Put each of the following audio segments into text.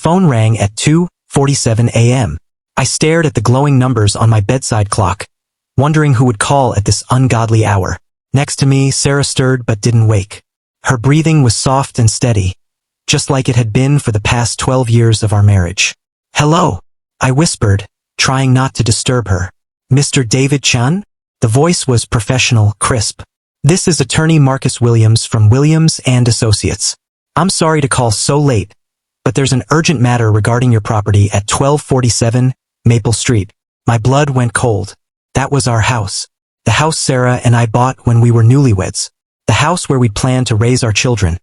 phone rang at 2:47 a.m. I stared at the glowing numbers on my bedside clock, wondering who would call at this ungodly hour. Next to me, Sarah stirred but didn't wake. Her breathing was soft and steady, just like it had been for the past 12 years of our marriage. "Hello," I whispered, trying not to disturb her. "Mr. David Chun?" The voice was professional, crisp. "This is attorney Marcus Williams from Williams and Associates. I'm sorry to call so late, but there's an urgent matter regarding your property at 1247 Maple Street." My blood went cold. That was our house. The house Sarah and I bought when we were newlyweds. The house where we'd planned to raise our children,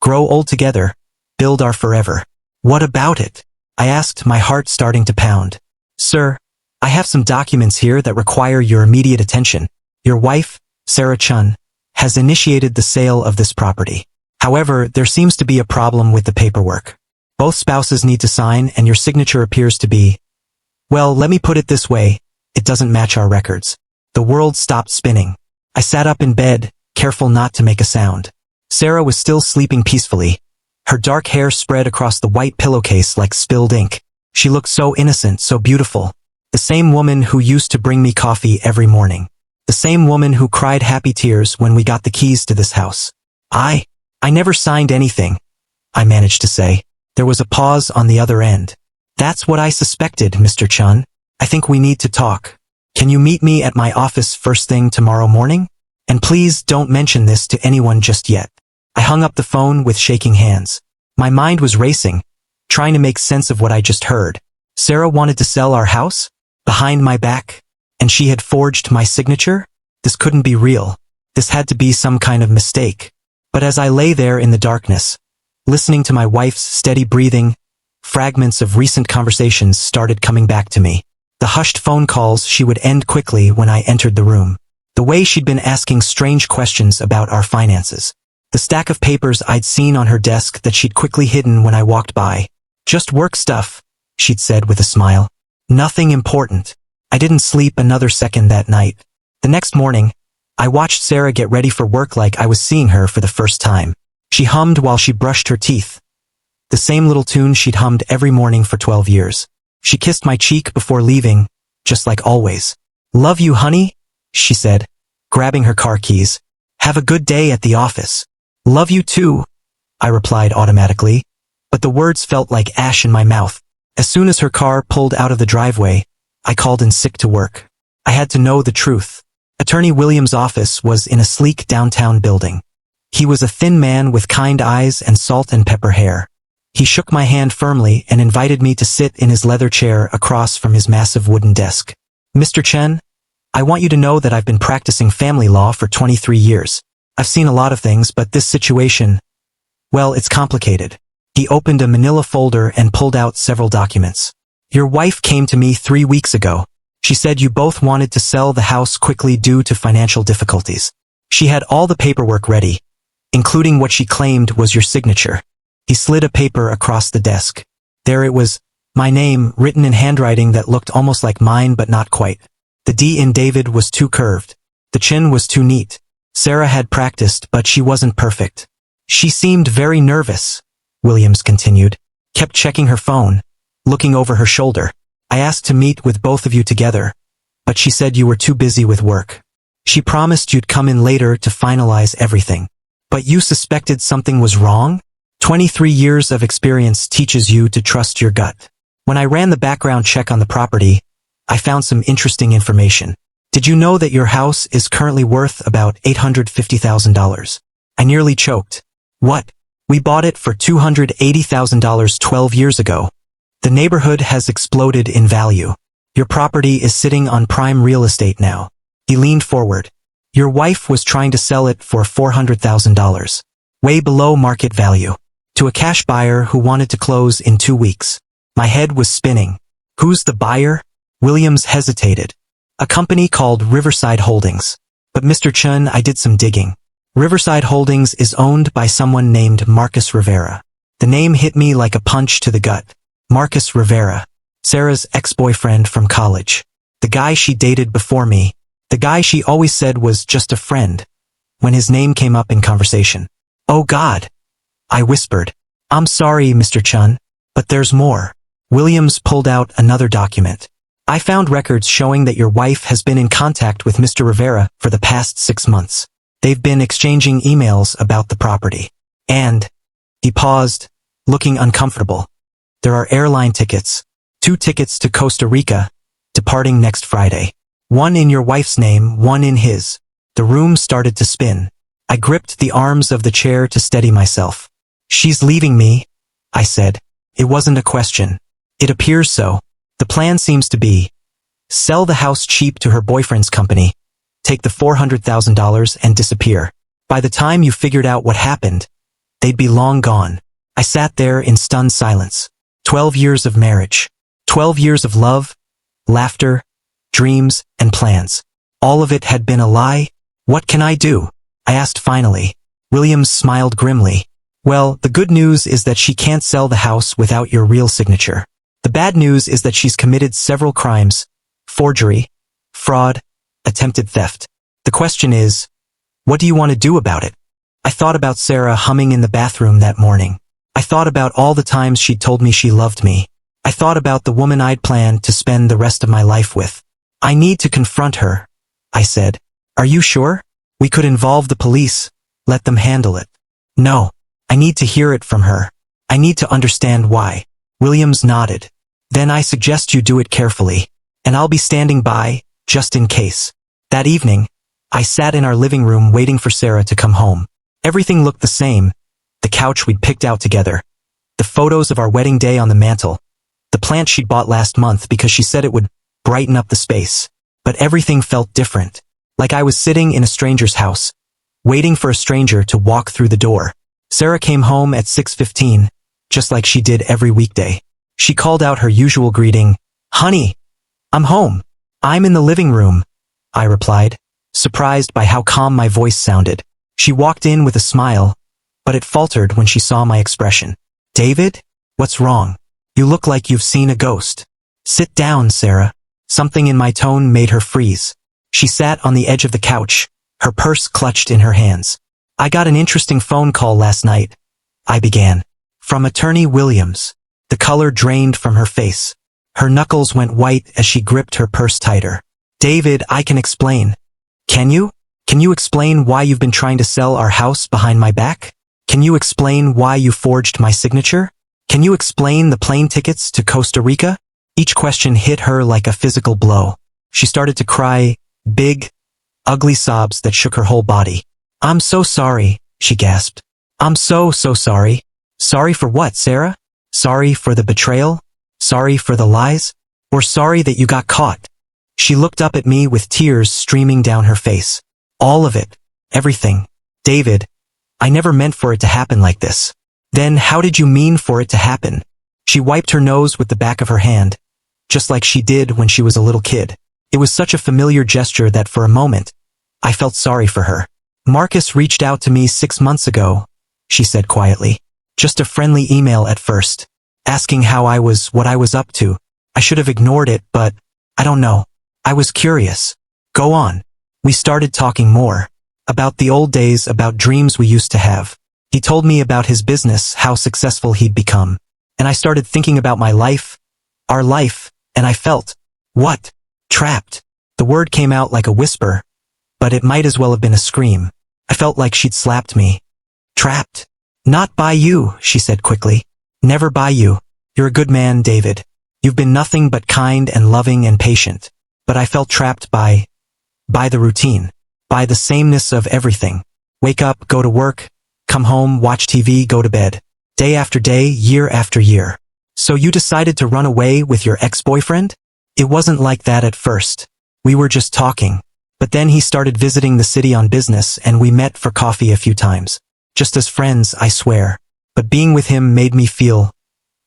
grow old together, build our forever. "What about it?" I asked, my heart starting to pound. "Sir, I have some documents here that require your immediate attention. Your wife, Sarah Chun, has initiated the sale of this property. However, there seems to be a problem with the paperwork. Both spouses need to sign and your signature appears to be, well, let me put it this way, it doesn't match our records." The world stopped spinning. I sat up in bed, careful not to make a sound. Sarah was still sleeping peacefully. Her dark hair spread across the white pillowcase like spilled ink. She looked so innocent, so beautiful. The same woman who used to bring me coffee every morning. The same woman who cried happy tears when we got the keys to this house. I never signed anything," I managed to say. There was a pause on the other end. "That's what I suspected, Mr. Chun. I think we need to talk. Can you meet me at my office first thing tomorrow morning? And please don't mention this to anyone just yet." I hung up the phone with shaking hands. My mind was racing, trying to make sense of what I just heard. Sarah wanted to sell our house? Behind my back? And she had forged my signature? This couldn't be real. This had to be some kind of mistake. But as I lay there in the darkness, listening to my wife's steady breathing, fragments of recent conversations started coming back to me. The hushed phone calls she would end quickly when I entered the room. The way she'd been asking strange questions about our finances. The stack of papers I'd seen on her desk that she'd quickly hidden when I walked by. "Just work stuff," she'd said with a smile. "Nothing important." I didn't sleep another second that night. The next morning, I watched Sarah get ready for work like I was seeing her for the first time. She hummed while she brushed her teeth. The same little tune she'd hummed every morning for 12 years. She kissed my cheek before leaving, just like always. "Love you, honey," she said, grabbing her car keys. "Have a good day at the office." "Love you too," I replied automatically, but the words felt like ash in my mouth. As soon as her car pulled out of the driveway, I called in sick to work. I had to know the truth. Attorney Williams' office was in a sleek downtown building. He was a thin man with kind eyes and salt and pepper hair. He shook my hand firmly and invited me to sit in his leather chair across from his massive wooden desk. "Mr. Chen, I want you to know that I've been practicing family law for 23 years. I've seen a lot of things, but this situation, well, it's complicated." He opened a manila folder and pulled out several documents. "Your wife came to me 3 weeks ago. She said you both wanted to sell the house quickly due to financial difficulties. She had all the paperwork ready, including what she claimed was your signature." He slid a paper across the desk. There it was, my name, written in handwriting that looked almost like mine but not quite. The D in David was too curved. The chin was too neat. Sarah had practiced, but she wasn't perfect. "She seemed very nervous," Williams continued, kept checking her phone, looking over her shoulder. "I asked to meet with both of you together, but she said you were too busy with work. She promised you'd come in later to finalize everything. But you suspected something was wrong? 23 years of experience teaches you to trust your gut. When I ran the background check on the property, I found some interesting information. Did you know that your house is currently worth about $850,000? I nearly choked. What? We bought it for $280,000 12 years ago. The neighborhood has exploded in value. Your property is sitting on prime real estate now. He leaned forward. Your wife was trying to sell it for $400,000. Way below market value. To a cash buyer who wanted to close in 2 weeks. My head was spinning. Who's the buyer? Williams hesitated. A company called Riverside Holdings. But Mr. Chun, I did some digging. Riverside Holdings is owned by someone named Marcus Rivera. The name hit me like a punch to the gut. Marcus Rivera. Sarah's ex-boyfriend from college. The guy she dated before me. The guy she always said was just a friend. When his name came up in conversation. Oh God. I whispered. I'm sorry, Mr. Chun. But there's more. Williams pulled out another document. I found records showing that your wife has been in contact with Mr. Rivera for the past 6 months. They've been exchanging emails about the property. And, he paused, looking uncomfortable. There are airline tickets, 2 tickets to Costa Rica, departing next Friday. One in your wife's name, one in his. The room started to spin. I gripped the arms of the chair to steady myself. She's leaving me, I said. It wasn't a question. It appears so. The plan seems to be, sell the house cheap to her boyfriend's company, take the $400,000 and disappear. By the time you figured out what happened, they'd be long gone. I sat there in stunned silence. 12 years of marriage. 12 years of love, laughter, dreams, and plans. All of it had been a lie? What can I do? I asked finally. Williams smiled grimly. Well, the good news is that she can't sell the house without your real signature. The bad news is that she's committed several crimes: forgery, fraud, attempted theft. The question is, what do you want to do about it? I thought about Sarah humming in the bathroom that morning. I thought about all the times she'd told me she loved me. I thought about the woman I'd planned to spend the rest of my life with. I need to confront her, I said. Are you sure? We could involve the police, let them handle it. No, I need to hear it from her. I need to understand why. Williams nodded. Then I suggest you do it carefully, and I'll be standing by, just in case. That evening, I sat in our living room waiting for Sarah to come home. Everything looked the same. The couch we'd picked out together, the photos of our wedding day on the mantel, the plant she'd bought last month because she said it would brighten up the space. But everything felt different, like I was sitting in a stranger's house, waiting for a stranger to walk through the door. Sarah came home at 6:15, just like she did every weekday. She called out her usual greeting, "Honey, I'm home." "I'm in the living room," I replied, surprised by how calm my voice sounded. She walked in with a smile, but it faltered when she saw my expression. "David? What's wrong? You look like you've seen a ghost." "Sit down, Sarah." Something in my tone made her freeze. She sat on the edge of the couch, her purse clutched in her hands. "I got an interesting phone call last night," I began. "From Attorney Williams." The color drained from her face. Her knuckles went white as she gripped her purse tighter. "David, I can explain." "Can you? Can you explain why you've been trying to sell our house behind my back? Can you explain why you forged my signature? Can you explain the plane tickets to Costa Rica?" Each question hit her like a physical blow. She started to cry, big, ugly sobs that shook her whole body. "I'm so sorry," she gasped. "I'm so sorry." "Sorry for what, Sarah? Sorry for the betrayal? Sorry for the lies? Or sorry that you got caught?" She looked up at me with tears streaming down her face. "All of it. Everything. David, I never meant for it to happen like this." "Then how did you mean for it to happen?" She wiped her nose with the back of her hand, just like she did when she was a little kid. It was such a familiar gesture that for a moment, I felt sorry for her. "Marcus reached out to me 6 months ago," she said quietly. "Just a friendly email at first, asking how I was, what I was up to. I should have ignored it, but I don't know. I was curious." "Go on." "We started talking more. About the old days, about dreams we used to have. He told me about his business, how successful he'd become. And I started thinking about my life, our life, and I felt, what? Trapped." The word came out like a whisper, but it might as well have been a scream. I felt like she'd slapped me. "Trapped? Not by you," she said quickly. "Never by you. You're a good man, David. You've been nothing but kind and loving and patient. But I felt trapped by the routine, by the sameness of everything. Wake up, go to work, come home, watch TV, go to bed. Day after day, year after year. So you decided to run away with your ex-boyfriend?" "It wasn't like that at first. We were just talking. But then he started visiting the city on business and we met for coffee a few times. Just as friends, I swear. But being with him made me feel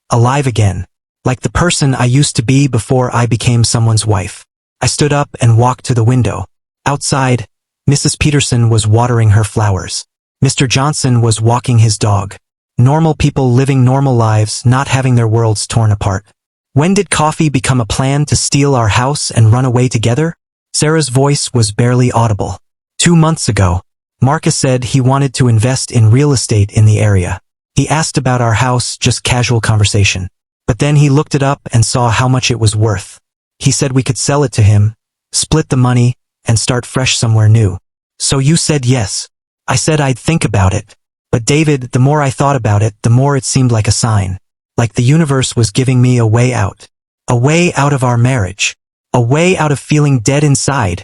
alive again. Like the person I used to be before I became someone's wife." I stood up and walked to the window. Outside, Mrs. Peterson was watering her flowers. Mr. Johnson was walking his dog. Normal people living normal lives, not having their worlds torn apart. When did coffee become a plan to steal our house and run away together? Sarah's voice was barely audible. 2 months ago, Marcus said he wanted to invest in real estate in the area. He asked about our house, just casual conversation. But then he looked it up and saw how much it was worth. He said we could sell it to him, split the money, and start fresh somewhere new. So you said yes. I said I'd think about it. But David, the more I thought about it, the more it seemed like a sign. Like the universe was giving me a way out. A way out of our marriage. A way out of feeling dead inside.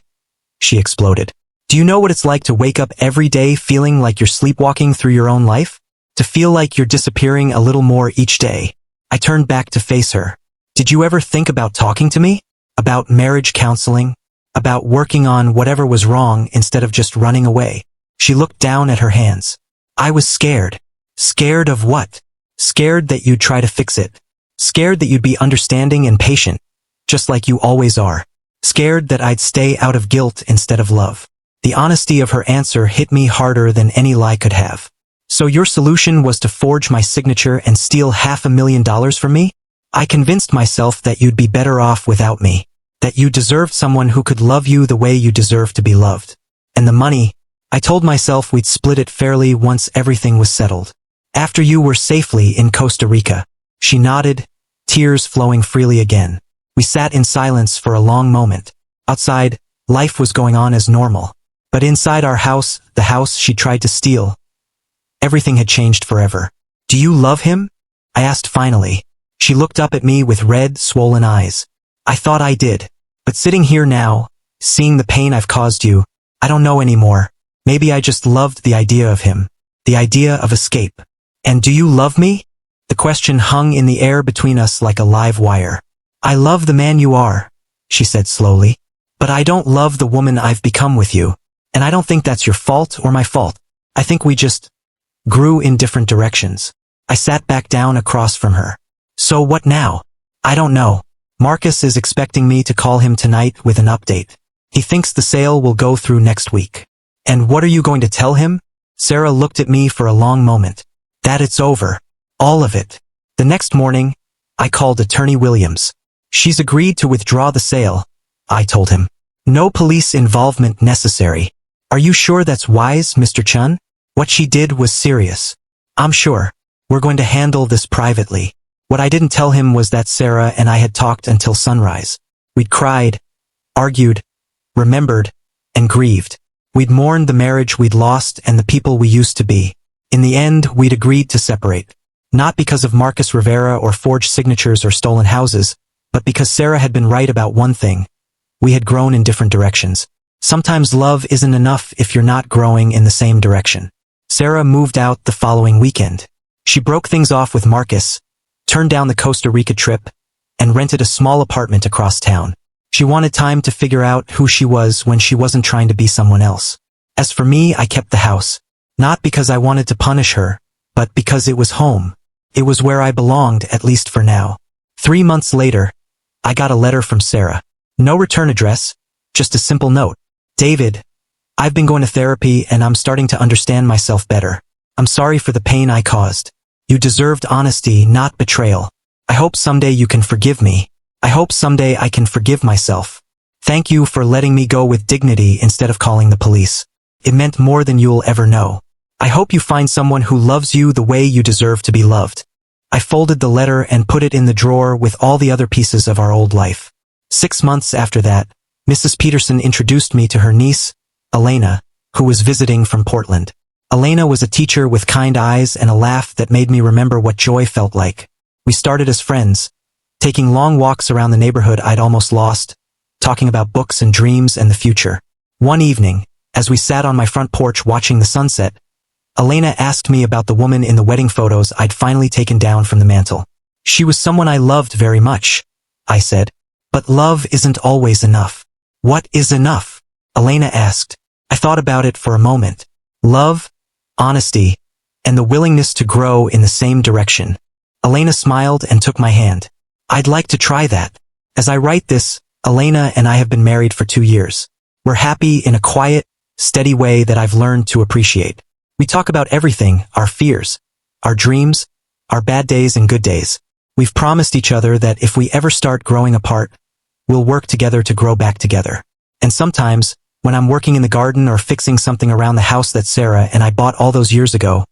She exploded. Do you know what it's like to wake up every day feeling like you're sleepwalking through your own life? To feel like you're disappearing a little more each day. I turned back to face her. Did you ever think about talking to me? About marriage counseling? About working on whatever was wrong instead of just running away? She looked down at her hands. I was scared. Scared of what? Scared that you'd try to fix it. Scared that you'd be understanding and patient, just like you always are. Scared that I'd stay out of guilt instead of love. The honesty of her answer hit me harder than any lie could have. So your solution was to forge my signature and steal $500,000 from me? I convinced myself that you'd be better off without me. That you deserved someone who could love you the way you deserve to be loved. And the money, I told myself we'd split it fairly once everything was settled. After you were safely in Costa Rica. She nodded, tears flowing freely again. We sat in silence for a long moment. Outside, life was going on as normal. But inside our house, the house she tried to steal, everything had changed forever. Do you love him? I asked finally. She looked up at me with red, swollen eyes. I thought I did. But sitting here now, seeing the pain I've caused you, I don't know anymore. Maybe I just loved the idea of him. The idea of escape. And do you love me? The question hung in the air between us like a live wire. I love the man you are, she said slowly. But I don't love the woman I've become with you. And I don't think that's your fault or my fault. I think we just grew in different directions. I sat back down across from her. So what now? I don't know. Marcus is expecting me to call him tonight with an update. He thinks the sale will go through next week. And what are you going to tell him? Sarah looked at me for a long moment. That it's over. All of it. The next morning, I called Attorney Williams. She's agreed to withdraw the sale, I told him. No police involvement necessary. Are you sure that's wise, Mr. Chun? What she did was serious. I'm sure. We're going to handle this privately. What I didn't tell him was that Sarah and I had talked until sunrise. We'd cried, argued, remembered, and grieved. We'd mourned the marriage we'd lost and the people we used to be. In the end, we'd agreed to separate. Not because of Marcus Rivera or forged signatures or stolen houses, but because Sarah had been right about one thing. We had grown in different directions. Sometimes love isn't enough if you're not growing in the same direction. Sarah moved out the following weekend. She broke things off with Marcus, turned down the Costa Rica trip, and rented a small apartment across town. She wanted time to figure out who she was when she wasn't trying to be someone else. As for me, I kept the house. Not because I wanted to punish her, but because it was home. It was where I belonged, at least for now. 3 months later, I got a letter from Sarah. No return address, just a simple note. David, I've been going to therapy and I'm starting to understand myself better. I'm sorry for the pain I caused. You deserved honesty, not betrayal. I hope someday you can forgive me. I hope someday I can forgive myself. Thank you for letting me go with dignity instead of calling the police. It meant more than you'll ever know. I hope you find someone who loves you the way you deserve to be loved. I folded the letter and put it in the drawer with all the other pieces of our old life. 6 months after that, Mrs. Peterson introduced me to her niece, Elena, who was visiting from Portland. Elena was a teacher with kind eyes and a laugh that made me remember what joy felt like. We started as friends, taking long walks around the neighborhood I'd almost lost, talking about books and dreams and the future. One evening, as we sat on my front porch watching the sunset, Elena asked me about the woman in the wedding photos I'd finally taken down from the mantel. She was someone I loved very much, I said. But love isn't always enough. What is enough? Elena asked. I thought about it for a moment. Love, honesty, and the willingness to grow in the same direction. Elena smiled and took my hand. I'd like to try that. As I write this, Elena and I have been married for 2 years. We're happy in a quiet, steady way that I've learned to appreciate. We talk about everything, our fears, our dreams, our bad days and good days. We've promised each other that if we ever start growing apart, we'll work together to grow back together. And sometimes, when I'm working in the garden or fixing something around the house that Sarah and I bought all those years ago,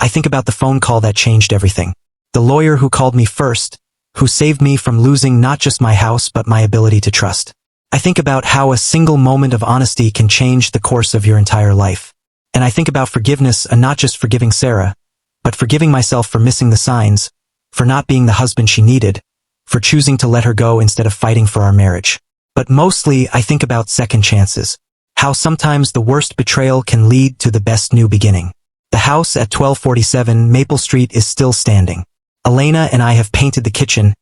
I think about the phone call that changed everything. The lawyer who called me first, who saved me from losing not just my house but my ability to trust. I think about how a single moment of honesty can change the course of your entire life. And I think about forgiveness and not just forgiving Sarah, but forgiving myself for missing the signs, for not being the husband she needed, for choosing to let her go instead of fighting for our marriage. But mostly, I think about second chances. How sometimes the worst betrayal can lead to the best new beginning. The house at 1247 Maple Street is still standing. Elena and I have painted the kitchen,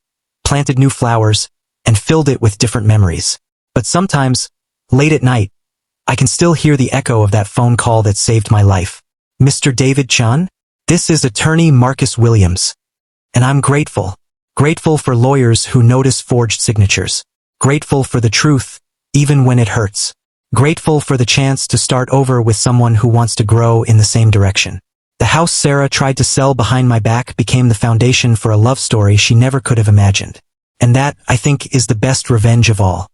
planted new flowers, and filled it with different memories. But sometimes, late at night, I can still hear the echo of that phone call that saved my life. Mr. David Chun? This is attorney Marcus Williams. And I'm grateful. Grateful for lawyers who notice forged signatures. Grateful for the truth, even when it hurts. Grateful for the chance to start over with someone who wants to grow in the same direction. The house Sarah tried to sell behind my back became the foundation for a love story she never could have imagined. And that, I think, is the best revenge of all.